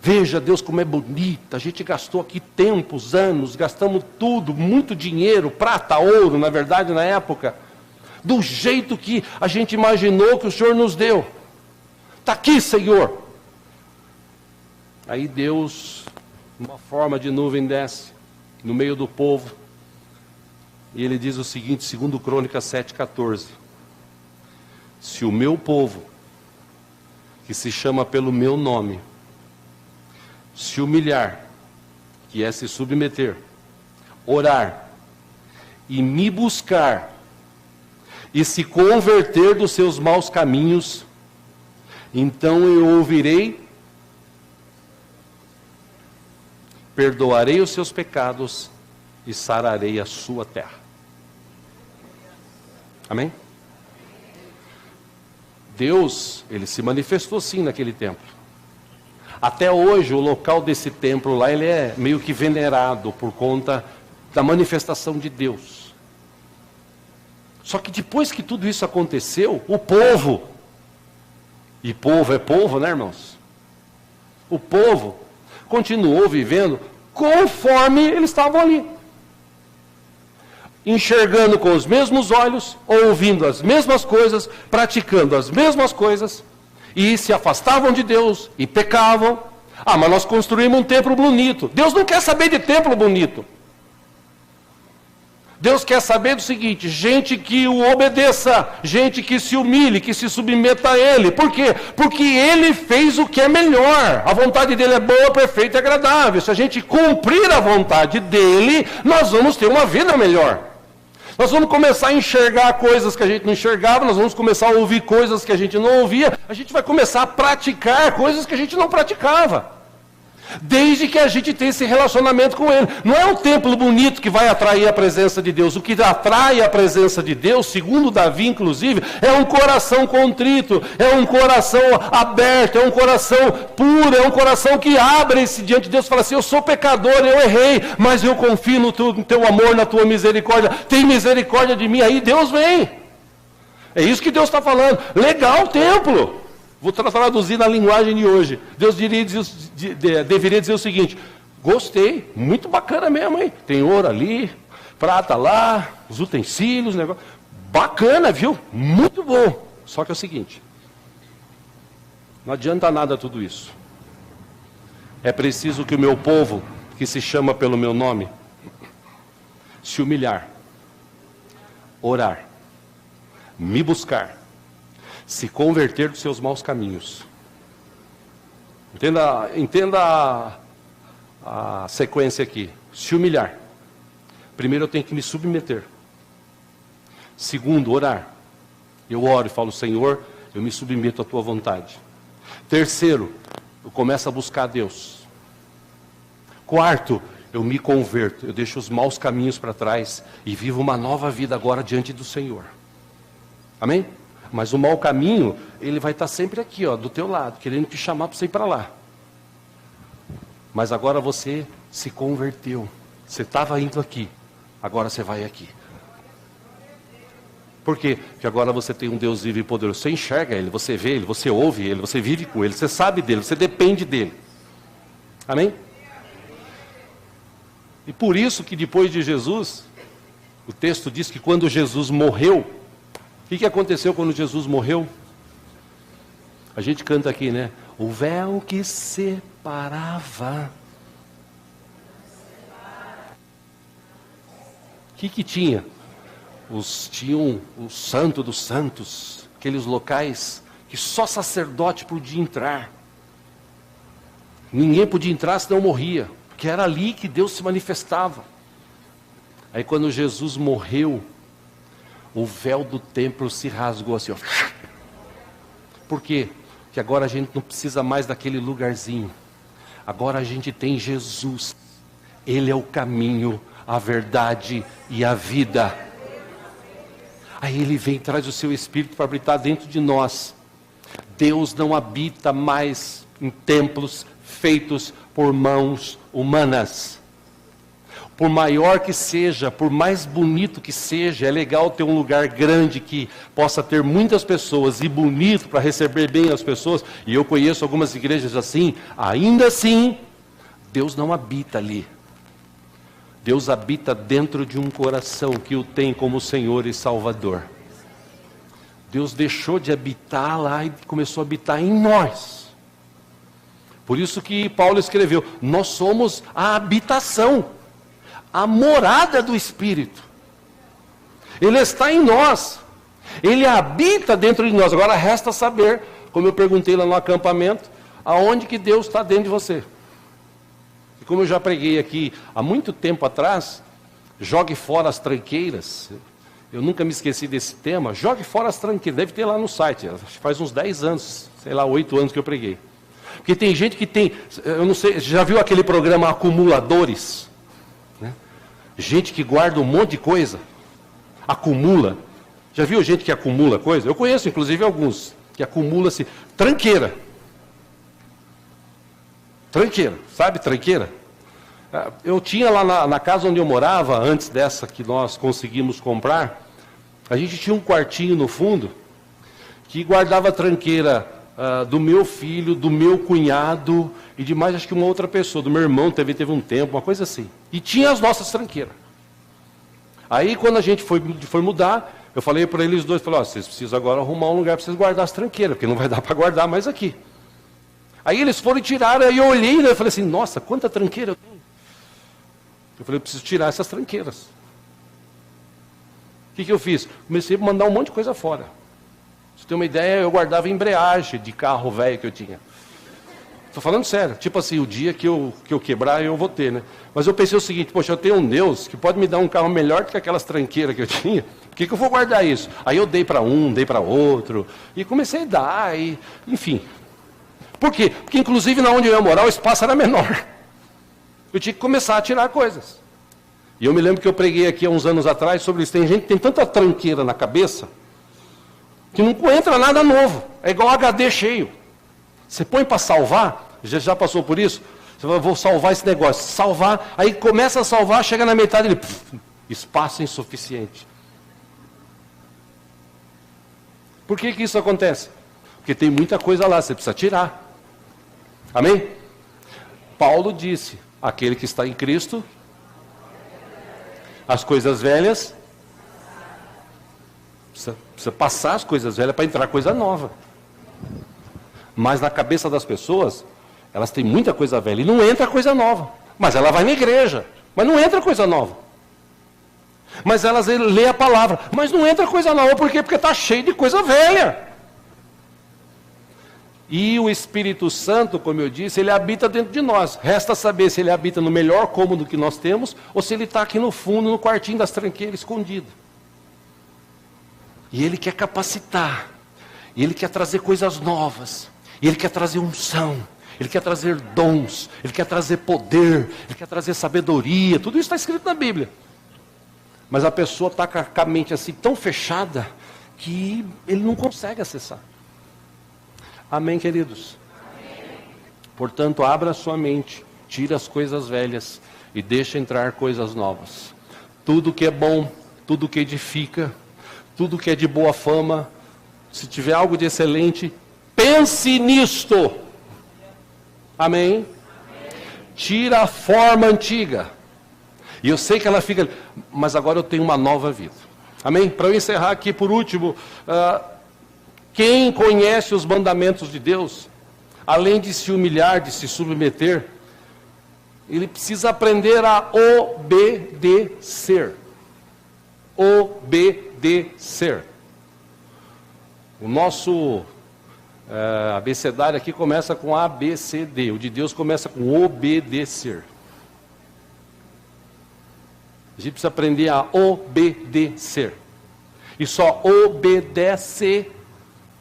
Veja, Deus, como é bonita. A gente gastou aqui tempos, anos, gastamos tudo, muito dinheiro, prata, ouro, na verdade, na época, do jeito que a gente imaginou que o Senhor nos deu. Está aqui, Senhor. Aí Deus, uma forma de nuvem, desce no meio do povo, e ele diz o seguinte, segundo Crônicas 7,14: se o meu povo, que se chama pelo meu nome, se humilhar, que é se submeter, orar, e me buscar, e se converter dos seus maus caminhos, então eu ouvirei, perdoarei os seus pecados e sararei a sua terra. Amém? Deus, ele se manifestou sim naquele templo. Até hoje o local desse templo lá, ele é meio que venerado por conta da manifestação de Deus. Só que depois que tudo isso aconteceu, o povo, e povo é povo, né, irmãos? O povo continuou vivendo conforme eles estavam ali. Enxergando com os mesmos olhos, ouvindo as mesmas coisas, praticando as mesmas coisas, e se afastavam de Deus, e pecavam. Ah, mas nós construímos um templo bonito. Deus não quer saber de templo bonito. Deus quer saber do seguinte: gente que o obedeça, gente que se humilhe, que se submeta a Ele. Por quê? Porque Ele fez o que é melhor. A vontade dEle é boa, perfeita e agradável. Se a gente cumprir a vontade dEle, nós vamos ter uma vida melhor. Nós vamos começar a enxergar coisas que a gente não enxergava, nós vamos começar a ouvir coisas que a gente não ouvia, a gente vai começar a praticar coisas que a gente não praticava. Desde que a gente tenha esse relacionamento com Ele. Não é um templo bonito que vai atrair a presença de Deus. O que atrai a presença de Deus, segundo Davi inclusive, é um coração contrito, é um coração aberto, é um coração puro, é um coração que abre-se diante de Deus e fala assim: eu sou pecador, eu errei, mas eu confio no teu amor, na tua misericórdia, tem misericórdia de mim. Aí Deus vem. É isso que Deus está falando. Legal o templo. Vou traduzir na linguagem de hoje. Deus deveria dizer o seguinte: gostei, muito bacana mesmo, hein? Tem ouro ali, prata lá, os utensílios, negócio. Bacana, viu? Muito bom. Só que é o seguinte: não adianta nada tudo isso. É preciso que o meu povo, que se chama pelo meu nome, se humilhar, orar, me buscar, se converter dos seus maus caminhos. Entenda a sequência aqui. Se humilhar. Primeiro eu tenho que me submeter. Segundo, orar. Eu oro e falo: Senhor, eu me submeto à tua vontade. Terceiro, eu começo a buscar a Deus. Quarto, eu me converto. Eu deixo os maus caminhos para trás e vivo uma nova vida agora diante do Senhor. Amém? Mas o mau caminho, ele vai estar sempre aqui, ó, do teu lado, querendo te chamar para você ir para lá. Mas agora você se converteu. Você estava indo aqui, agora você vai aqui. Por quê? Porque agora você tem um Deus vivo e poderoso. Você enxerga Ele, você vê Ele, você ouve Ele, você vive com Ele, você sabe dEle, você depende dEle. Amém? E por isso que depois de Jesus, o texto diz que quando Jesus morreu, o que aconteceu quando Jesus morreu? A gente canta aqui, né? O véu que separava. O que tinha? Tinham o santo dos santos, aqueles locais que só sacerdote podia entrar. Ninguém podia entrar senão morria, porque era ali que Deus se manifestava. Aí quando Jesus morreu, o véu do templo se rasgou assim, ó. Por quê? Porque agora a gente não precisa mais daquele lugarzinho. Agora a gente tem Jesus. Ele é o caminho, a verdade e a vida. Aí Ele vem e traz o seu Espírito para habitar dentro de nós. Deus não habita mais em templos feitos por mãos humanas. Por maior que seja, por mais bonito que seja, é legal ter um lugar grande que possa ter muitas pessoas e bonito para receber bem as pessoas. E eu conheço algumas igrejas assim. Ainda assim, Deus não habita ali. Deus habita dentro de um coração que o tem como Senhor e Salvador. Deus deixou de habitar lá e começou a habitar em nós. Por isso que Paulo escreveu, nós somos a habitação, a morada do Espírito. Ele está em nós. Ele habita dentro de nós. Agora resta saber, como eu perguntei lá no acampamento, aonde que Deus está dentro de você. E como eu já preguei aqui há muito tempo atrás, jogue fora as tranqueiras. Eu nunca me esqueci desse tema. Jogue fora as tranqueiras. Deve ter lá no site. Faz uns 10 anos, sei lá, 8 anos que eu preguei. Porque tem gente que tem, eu não sei, já viu aquele programa Acumuladores? Né? Gente que guarda um monte de coisa. Acumula. Já viu gente que acumula coisa? Eu conheço, inclusive, alguns. Que acumula-se. Tranqueira. Tranqueira. Sabe tranqueira? Eu tinha lá na casa onde eu morava, antes dessa que nós conseguimos comprar, a gente tinha um quartinho no fundo, que guardava tranqueira do meu filho, do meu cunhado, e de mais acho que uma outra pessoa, do meu irmão teve um tempo, uma coisa assim. E tinha as nossas tranqueiras. Aí quando a gente foi mudar, eu falei para eles dois, falei, vocês precisam agora arrumar um lugar para vocês guardar as tranqueiras, porque não vai dar para guardar mais aqui. Aí eles foram e tiraram, aí eu olhei e falei assim, nossa, quanta tranqueira eu tenho. Eu falei, eu preciso tirar essas tranqueiras. O que eu fiz? Comecei a mandar um monte de coisa fora. Pra você ter uma ideia, eu guardava embreagem de carro velho que eu tinha. Estou falando sério. Tipo assim, o dia que eu quebrar, eu vou ter, né? Mas eu pensei o seguinte, poxa, eu tenho um Deus que pode me dar um carro melhor do que aquelas tranqueiras que eu tinha. Por que eu vou guardar isso? Aí eu dei para um, dei para outro. E comecei a dar, enfim. Por quê? Porque inclusive na onde eu ia morar, o espaço era menor. Eu tinha que começar a tirar coisas. E eu me lembro que eu preguei aqui há uns anos atrás sobre isso. Tem gente que tem tanta tranqueira na cabeça que não entra nada novo. É igual HD cheio. Você põe para salvar, já passou por isso? Você vai, vou salvar esse negócio. Salvar, aí começa a salvar, chega na metade, ele, espaço insuficiente. Por que isso acontece? Porque tem muita coisa lá, você precisa tirar. Amém? Paulo disse, aquele que está em Cristo, as coisas velhas, precisa passar as coisas velhas para entrar coisa nova. Mas na cabeça das pessoas, elas têm muita coisa velha e não entra coisa nova. Mas ela vai na igreja, mas não entra coisa nova. Mas elas lê a palavra, mas não entra coisa nova. Por quê? Porque está cheio de coisa velha. E o Espírito Santo, como eu disse, ele habita dentro de nós. Resta saber se ele habita no melhor cômodo que nós temos, ou se ele está aqui no fundo, no quartinho das tranqueiras, escondido. E ele quer capacitar. E ele quer trazer coisas novas. E ele quer trazer unção. Ele quer trazer dons. Ele quer trazer poder. Ele quer trazer sabedoria. Tudo isso está escrito na Bíblia. Mas a pessoa está com a mente assim tão fechada que ele não consegue acessar. Amém, queridos? Amém. Portanto, abra sua mente, tire as coisas velhas e deixe entrar coisas novas. Tudo que é bom, tudo que edifica, tudo que é de boa fama, se tiver algo de excelente, pense nisto. Amém? Amém. Tira a forma antiga. E eu sei que ela fica, mas agora eu tenho uma nova vida. Amém? Para eu encerrar aqui por último, quem conhece os mandamentos de Deus, além de se humilhar, de se submeter, ele precisa aprender a obedecer. Obedecer. O nosso abecedário aqui começa com A, B, C, D. O de Deus começa com obedecer. A gente precisa aprender a obedecer. E só obedece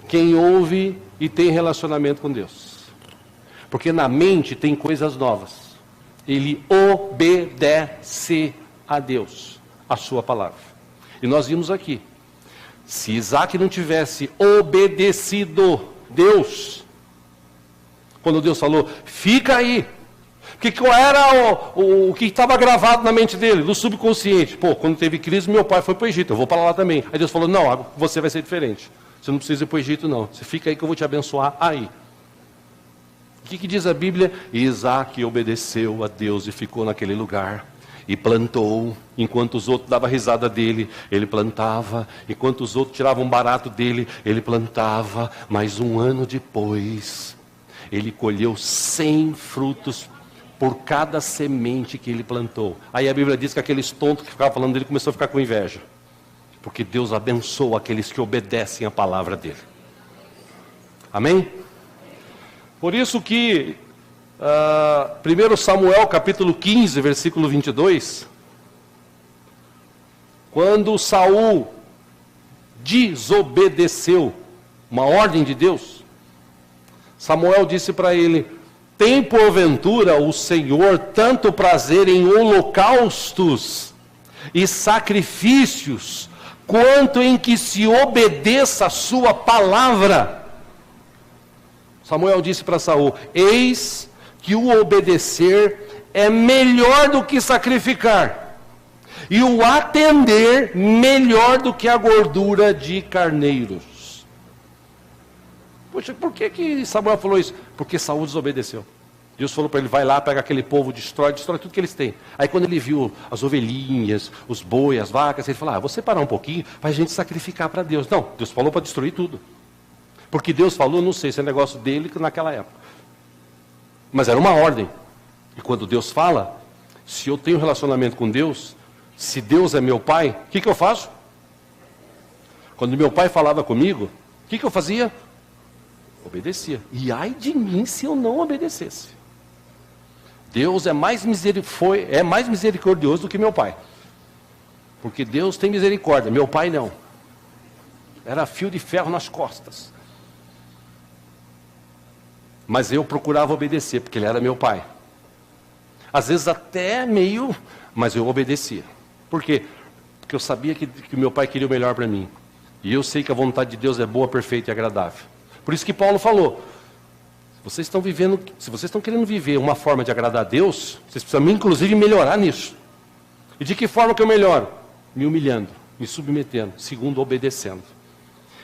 quem ouve e tem relacionamento com Deus. Porque na mente tem coisas novas. Ele obedece a Deus, a sua palavra. E nós vimos aqui, se Isaac não tivesse obedecido, Deus. Quando Deus falou, fica aí. Porque qual era o que estava gravado na mente dele, do subconsciente? Pô, quando teve crise, meu pai foi para o Egito, eu vou para lá também. Aí Deus falou, não, você vai ser diferente. Você não precisa ir para o Egito, não. Você fica aí que eu vou te abençoar aí. O que diz a Bíblia? Isaac obedeceu a Deus e ficou naquele lugar. E plantou, enquanto os outros davam risada dele, ele plantava. Enquanto os outros tiravam barato dele, ele plantava. Mas um ano depois, ele colheu 100 frutos por cada semente que ele plantou. Aí a Bíblia diz que aqueles tontos que ficavam falando dele começou a ficar com inveja. Porque Deus abençoa aqueles que obedecem a palavra dele. Amém? Por isso que 1 Samuel capítulo 15, versículo 22, quando Saul desobedeceu uma ordem de Deus, Samuel disse para ele, tem porventura o Senhor tanto prazer em holocaustos e sacrifícios, quanto em que se obedeça a sua palavra? Samuel disse para Saul, eis que o obedecer é melhor do que sacrificar, e o atender melhor do que a gordura de carneiros. Poxa, por que Samuel falou isso? Porque Saul desobedeceu. Deus falou para ele, vai lá, pega aquele povo, destrói tudo que eles têm. Aí quando ele viu as ovelhinhas, os bois, as vacas, ele falou, vou separar um pouquinho para a gente sacrificar para Deus. Não, Deus falou para destruir tudo. Porque Deus falou, não sei se é negócio dele naquela época. Mas era uma ordem. E quando Deus fala, se eu tenho relacionamento com Deus, se Deus é meu pai, o que eu faço? Quando meu pai falava comigo, o que eu fazia? Obedecia. E ai de mim se eu não obedecesse. Deus é mais misericordioso do que meu pai. Porque Deus tem misericórdia, meu pai não. Era fio de ferro nas costas. Mas eu procurava obedecer, porque ele era meu pai. Às vezes até meio, mas eu obedecia. Por quê? Porque eu sabia que meu pai queria o melhor para mim. E eu sei que a vontade de Deus é boa, perfeita e agradável. Por isso que Paulo falou, se vocês estão querendo viver uma forma de agradar a Deus, vocês precisam inclusive melhorar nisso. E de que forma que eu melhoro? Me humilhando, me submetendo, segundo obedecendo.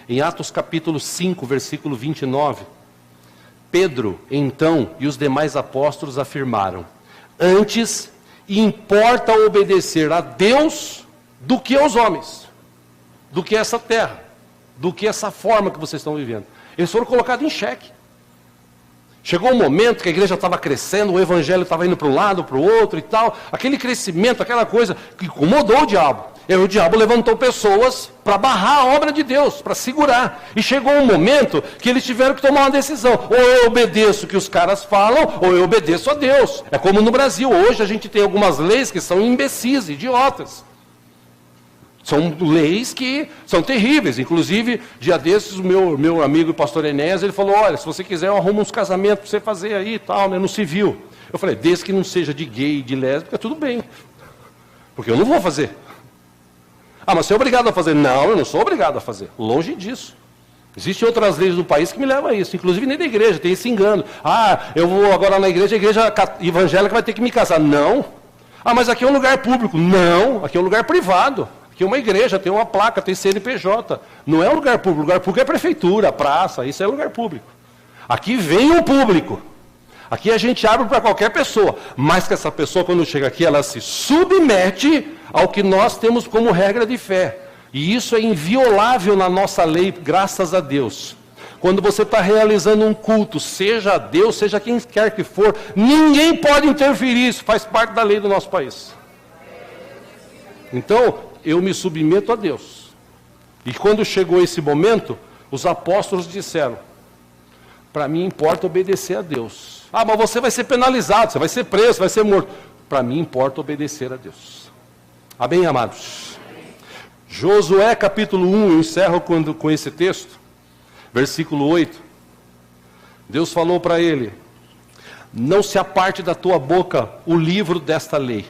Em Atos capítulo 5, versículo 29, Pedro, então, e os demais apóstolos afirmaram, antes importa obedecer a Deus do que aos homens, do que essa terra, do que essa forma que vocês estão vivendo. Eles foram colocados em xeque. Chegou um momento que a igreja estava crescendo, o evangelho estava indo para um lado, para o outro e tal. Aquele crescimento, aquela coisa que incomodou o diabo. E aí o diabo levantou pessoas para barrar a obra de Deus, para segurar. E chegou um momento que eles tiveram que tomar uma decisão. Ou eu obedeço o que os caras falam, ou eu obedeço a Deus. É como no Brasil. Hoje a gente tem algumas leis que são imbecis, idiotas. São leis que são terríveis. Inclusive, dia desses, o meu amigo o pastor Enéas, ele falou, olha, se você quiser, eu arrumo uns casamentos para você fazer aí e tal, né, no civil. Eu falei, desde que não seja de gay, de lésbica, tudo bem. Porque eu não vou fazer. Mas você é obrigado a fazer. Não, eu não sou obrigado a fazer. Longe disso. Existem outras leis do país que me levam a isso. Inclusive nem da igreja, tem esse engano. Eu vou agora na igreja, a igreja evangélica vai ter que me casar. Não. Mas aqui é um lugar público. Não, aqui é um lugar privado. Aqui é uma igreja, tem uma placa, tem CNPJ. Não é um lugar público. Lugar público é prefeitura, praça, isso é lugar público. Aqui vem o público. Aqui a gente abre para qualquer pessoa. Mas que essa pessoa, quando chega aqui, ela se submete ao que nós temos como regra de fé. E isso é inviolável na nossa lei, graças a Deus. Quando você está realizando um culto, seja a Deus, seja quem quer que for, ninguém pode interferir, isso faz parte da lei do nosso país. Então, eu me submeto a Deus. E quando chegou esse momento, os apóstolos disseram, para mim importa obedecer a Deus. Mas você vai ser penalizado, você vai ser preso, vai ser morto. Para mim importa obedecer a Deus. Amém, amados? Josué capítulo 1, eu encerro com esse texto, versículo 8. Deus falou para ele, não se aparte da tua boca o livro desta lei.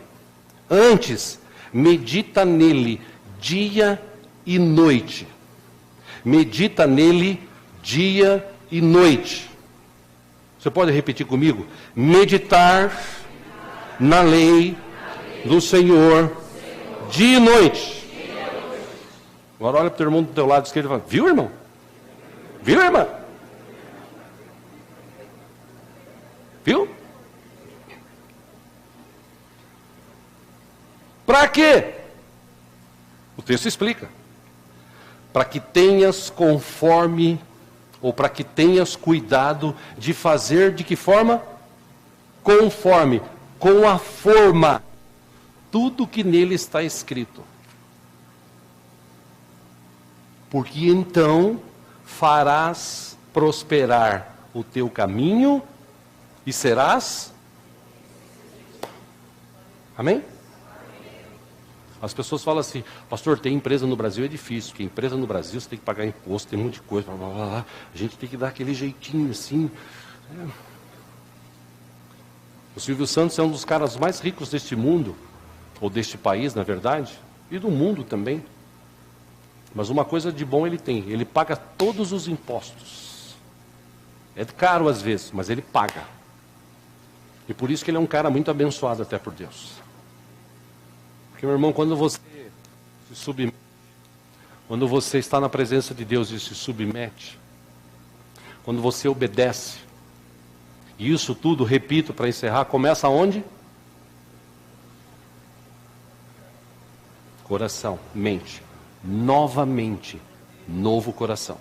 Antes, medita nele dia e noite. Medita nele dia e noite. Você pode repetir comigo? Meditar na lei do Senhor dia e noite. Agora olha para o teu irmão do teu lado esquerdo e fala: viu, irmão? Viu, irmã? Viu? Para quê? O texto explica. Para que tenhas conforme, ou para que tenhas cuidado de fazer de que forma? Conforme, com a forma, tudo que nele está escrito. Porque então farás prosperar o teu caminho e serás. Amém? As pessoas falam assim: pastor, ter empresa no Brasil é difícil, porque empresa no Brasil você tem que pagar imposto, tem um monte de coisa, blá, blá, blá. A gente tem que dar aquele jeitinho assim. O Silvio Santos é um dos caras mais ricos deste mundo, ou deste país, na verdade, e do mundo também. Mas uma coisa de bom ele tem: ele paga todos os impostos. É caro às vezes, mas ele paga. E por isso que ele é um cara muito abençoado até por Deus. Porque, meu irmão, quando você se submete, quando você está na presença de Deus e se submete, quando você obedece, e isso tudo, repito para encerrar, começa onde? Coração, mente. Novamente, novo coração.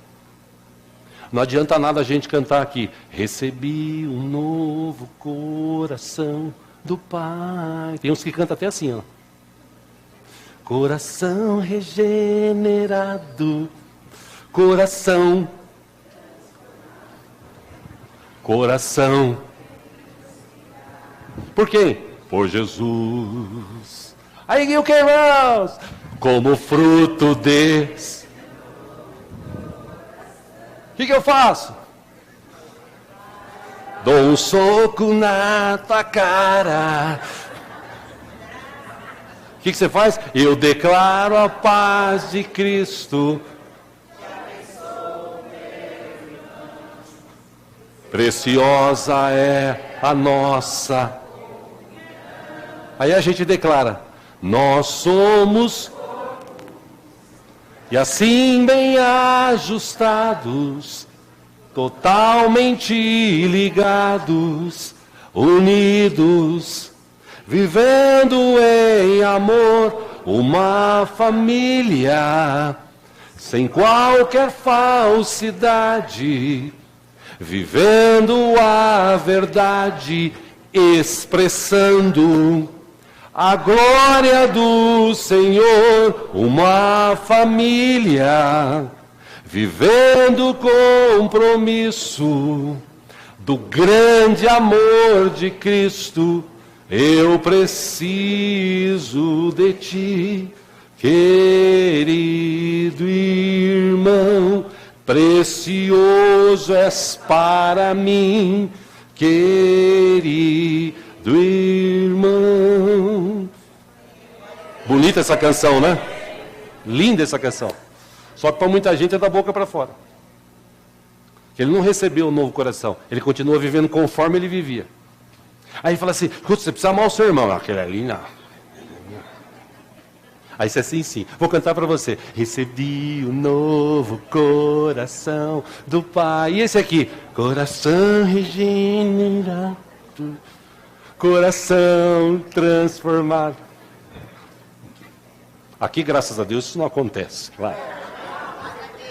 Não adianta nada a gente cantar aqui: recebi um novo coração do Pai. Tem uns que cantam até assim, ó. Coração regenerado, coração, coração. Por quem? Por Jesus. Aí, o que, irmãos? Como fruto desse. O que eu faço? Dou um soco na tua cara. O que você faz? Eu declaro a paz de Cristo. Preciosa é a nossa. Aí a gente declara: nós somos, e assim bem ajustados, totalmente ligados, unidos, vivendo em amor, uma família, sem qualquer falsidade, vivendo a verdade, expressando a glória do Senhor, uma família, vivendo compromisso do grande amor de Cristo. Eu preciso de ti, querido irmão, precioso és para mim, querido irmão. Bonita essa canção, né? Linda essa canção. Só que para muita gente é da boca para fora. Ele não recebeu o novo coração, ele continua vivendo conforme ele vivia. Aí fala assim: você precisa amar o seu irmão. Aquele ali não. Aí você assim, sim. Vou cantar para você. Recebi um novo coração do Pai. E esse aqui? Coração regenerado, coração transformado. Aqui, graças a Deus, isso não acontece. Claro.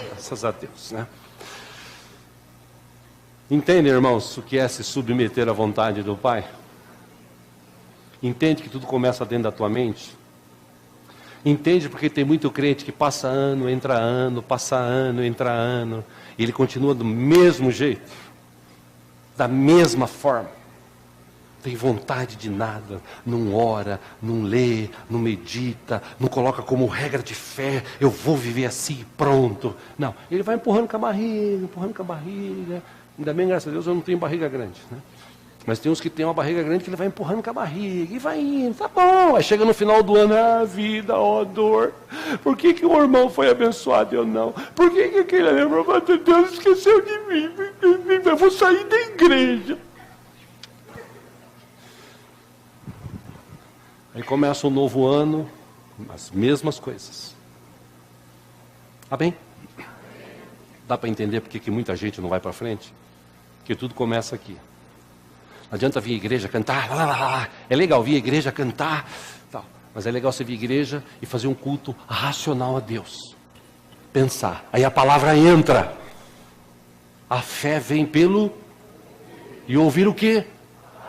Graças a Deus, né? Entendem, irmãos, o que é se submeter à vontade do Pai? Entende que tudo começa dentro da tua mente? Entende porque tem muito crente que passa ano, entra ano, passa ano, entra ano, e ele continua do mesmo jeito, da mesma forma. Tem vontade de nada, não ora, não lê, não medita, não coloca como regra de fé: eu vou viver assim e pronto. Não, ele vai empurrando com a barriga, empurrando com a barriga. Ainda bem, graças a Deus, eu não tenho barriga grande, né? Mas tem uns que tem uma barriga grande que ele vai empurrando com a barriga e vai indo, tá bom. Aí chega no final do ano, vida, dor. Por que o irmão foi abençoado e eu não? Por que aquele irmão, Deus esqueceu de mim? Eu vou sair da igreja. Aí começa um novo ano, as mesmas coisas. Amém? Dá para entender porque que muita gente não vai para frente? Porque tudo começa aqui. Não adianta vir à igreja cantar, é legal vir à igreja cantar, tal. Mas é legal você vir à igreja e fazer um culto racional a Deus. Pensar, aí a palavra entra. A fé vem pelo... E ouvir o quê?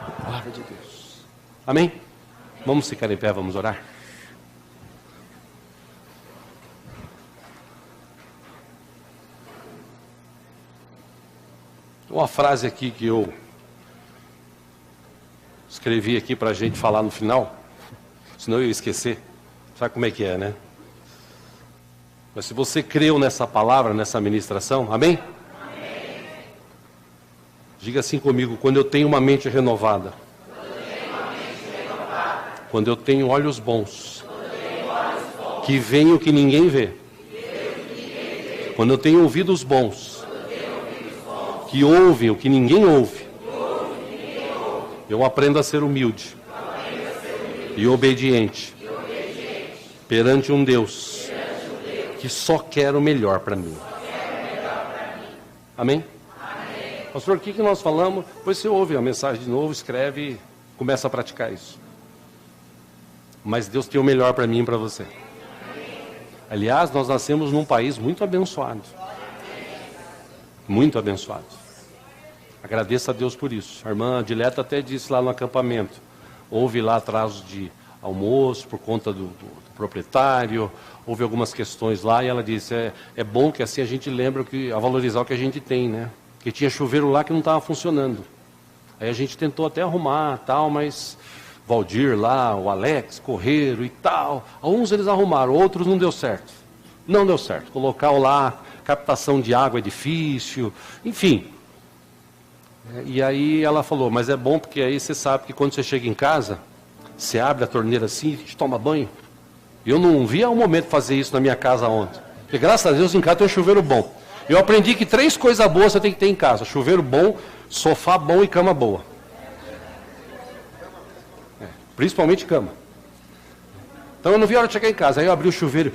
A palavra de Deus. Amém? Vamos ficar em pé, vamos orar? Uma frase aqui que eu escrevi aqui para a gente falar no final, senão eu ia esquecer. Sabe como é que é, né? Mas se você creu nessa palavra, nessa ministração, amém? Amém. Diga assim comigo, quando eu tenho uma mente renovada, quando eu tenho olhos bons, que veem o que ninguém vê, quando eu tenho ouvidos bons, que ouvem o que ninguém ouve, eu aprendo a ser humilde e obediente perante um Deus que só quer o melhor para mim. Amém? Pastor, o que nós falamos? Depois você ouve a mensagem de novo, escreve e começa a praticar isso. Mas Deus tem o melhor para mim e para você. Aliás, nós nascemos num país muito abençoado. Muito abençoado. Agradeço a Deus por isso. A irmã Dileta até disse lá no acampamento. Houve lá atraso de almoço por conta do proprietário. Houve algumas questões lá e ela disse, é bom que assim a gente lembra a valorizar o que a gente tem, né? Porque tinha chuveiro lá que não estava funcionando. Aí a gente tentou até arrumar tal, mas Valdir lá, o Alex, correram e tal. Alguns eles arrumaram, outros não deu certo. Não deu certo. Colocar lá, captação de água é difícil, enfim. E aí ela falou, mas é bom porque aí você sabe que quando você chega em casa, você abre a torneira assim e toma banho. Eu não via um momento de fazer isso na minha casa ontem. Porque graças a Deus em casa tem um chuveiro bom. Eu aprendi que 3 coisas boas você tem que ter em casa. Chuveiro bom, sofá bom e cama boa. Principalmente cama. Então eu não vi a hora de chegar em casa. Aí eu abri o chuveiro,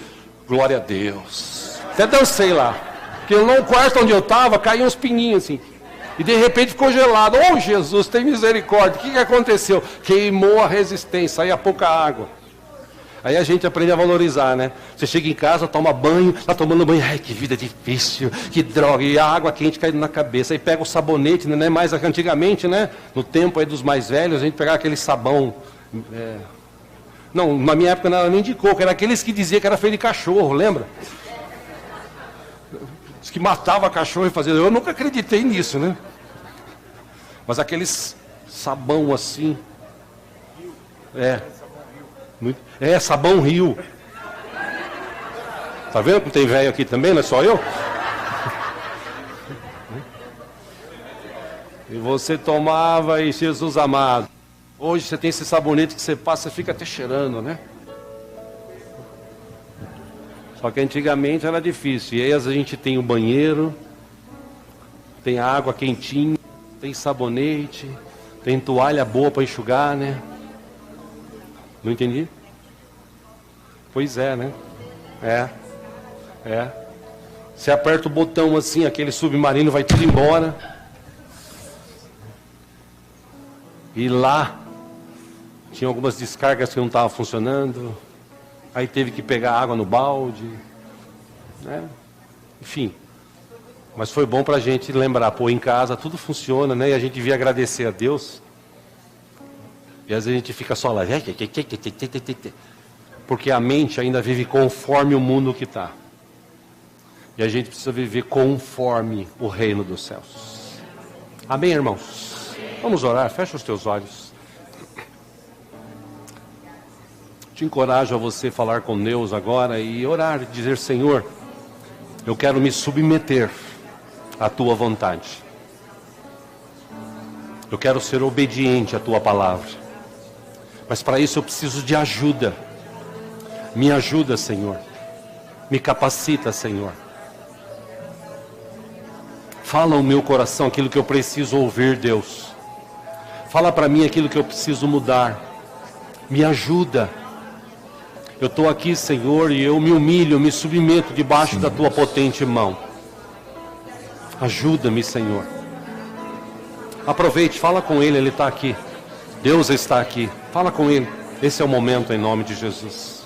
glória a Deus. Até dancei lá. Porque no quarto onde eu estava, caiu uns pininhos assim. E de repente ficou gelado. Oh Jesus, tem misericórdia. O que aconteceu? Queimou a resistência, saía pouca água. Aí a gente aprende a valorizar, né? Você chega em casa, toma banho, tá tomando banho. Ai, que vida difícil, que droga. E a água quente caindo na cabeça. Aí pega o sabonete, né? Mais antigamente, né? No tempo aí dos mais velhos, a gente pegava aquele sabão. Não, na minha época não era nem de coco, era aqueles que diziam que era feio de cachorro, lembra? Diz que matava cachorro e fazia. Eu nunca acreditei nisso, né? Mas aqueles sabão assim. Sabão Rio. Tá vendo que tem velho aqui também, não é só eu? E você tomava e Jesus amado. Hoje você tem esse sabonete que você passa e fica até cheirando, né? Só que antigamente era difícil. E aí a gente tem o banheiro, tem a água quentinha, tem sabonete, tem toalha boa para enxugar, né? Não entendi? Pois é, né? Você aperta o botão assim, aquele submarino vai tudo embora. E lá tinha algumas descargas que não estavam funcionando. Aí teve que pegar água no balde, né? Enfim. Mas foi bom para a gente lembrar, pô, em casa tudo funciona, né? E a gente devia agradecer a Deus. E às vezes a gente fica só lá. Porque a mente ainda vive conforme o mundo que está. E a gente precisa viver conforme o reino dos céus. Amém, irmãos? Vamos orar, fecha os teus olhos. Te encorajo a você falar com Deus agora e orar, dizer, Senhor, eu quero me submeter à tua vontade. Eu quero ser obediente à tua palavra. Mas para isso eu preciso de ajuda. Me ajuda, Senhor. Me capacita, Senhor. Fala ao meu coração aquilo que eu preciso ouvir, Deus. Fala para mim aquilo que eu preciso mudar. Me ajuda. Eu estou aqui, Senhor, e eu me humilho, me submeto debaixo da tua potente mão. Ajuda-me, Senhor. Aproveite, fala com Ele, Ele está aqui. Deus está aqui. Fala com Ele. Esse é o momento, em nome de Jesus.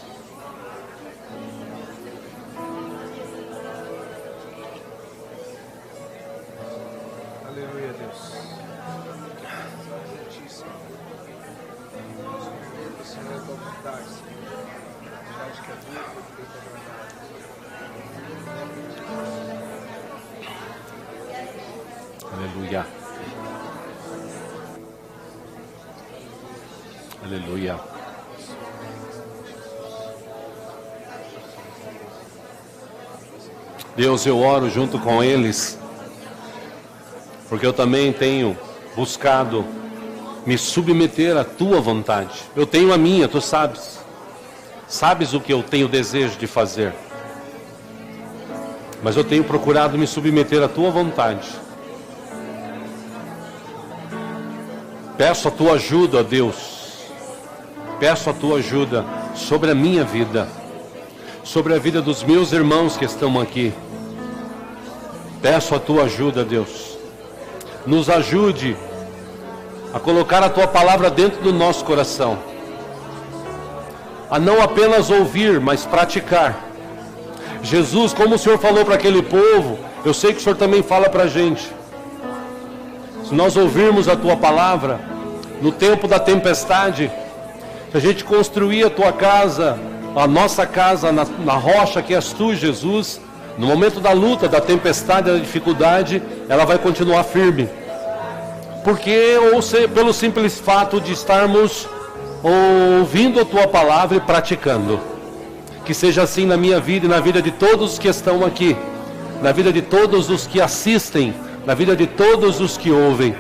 Aleluia, Deus. O Senhor é tua vontade, Senhor. Vontade que é tua, perfeita e agradável. Aleluia. Aleluia. Deus, eu oro junto com eles, porque eu também tenho buscado me submeter à tua vontade. Eu tenho a minha, tu sabes. Sabes o que eu tenho desejo de fazer. Mas eu tenho procurado me submeter à tua vontade. Peço a tua ajuda, ó Deus. Peço a tua ajuda sobre a minha vida, sobre a vida dos meus irmãos que estão aqui. Peço a tua ajuda, Deus. Nos ajude a colocar a tua palavra dentro do nosso coração, a não apenas ouvir, mas praticar. Jesus, como o Senhor falou para aquele povo, eu sei que o Senhor também fala para a gente. Se nós ouvirmos a tua palavra no tempo da tempestade, se a gente construir a tua casa, a nossa casa na rocha que és tu, Jesus, no momento da luta, da tempestade, da dificuldade, ela vai continuar firme. Porque, pelo simples fato de estarmos ouvindo a tua palavra e praticando. Que seja assim na minha vida e na vida de todos os que estão aqui, na vida de todos os que assistem, na vida de todos os que ouvem.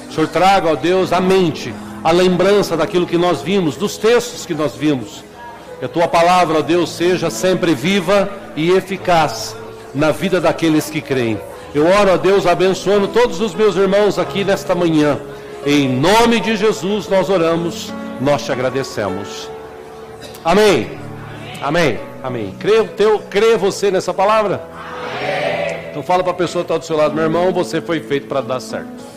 O Senhor traga, ó Deus, a mente, a lembrança daquilo que nós vimos, dos textos que nós vimos. Que a tua palavra, ó Deus, seja sempre viva e eficaz na vida daqueles que creem. Eu oro, ó Deus, abençoando todos os meus irmãos aqui nesta manhã. Em nome de Jesus nós oramos, nós te agradecemos. Amém. Amém. Amém. Crê você nessa palavra? Amém. Então fala para a pessoa que está do seu lado, meu irmão, você foi feito para dar certo.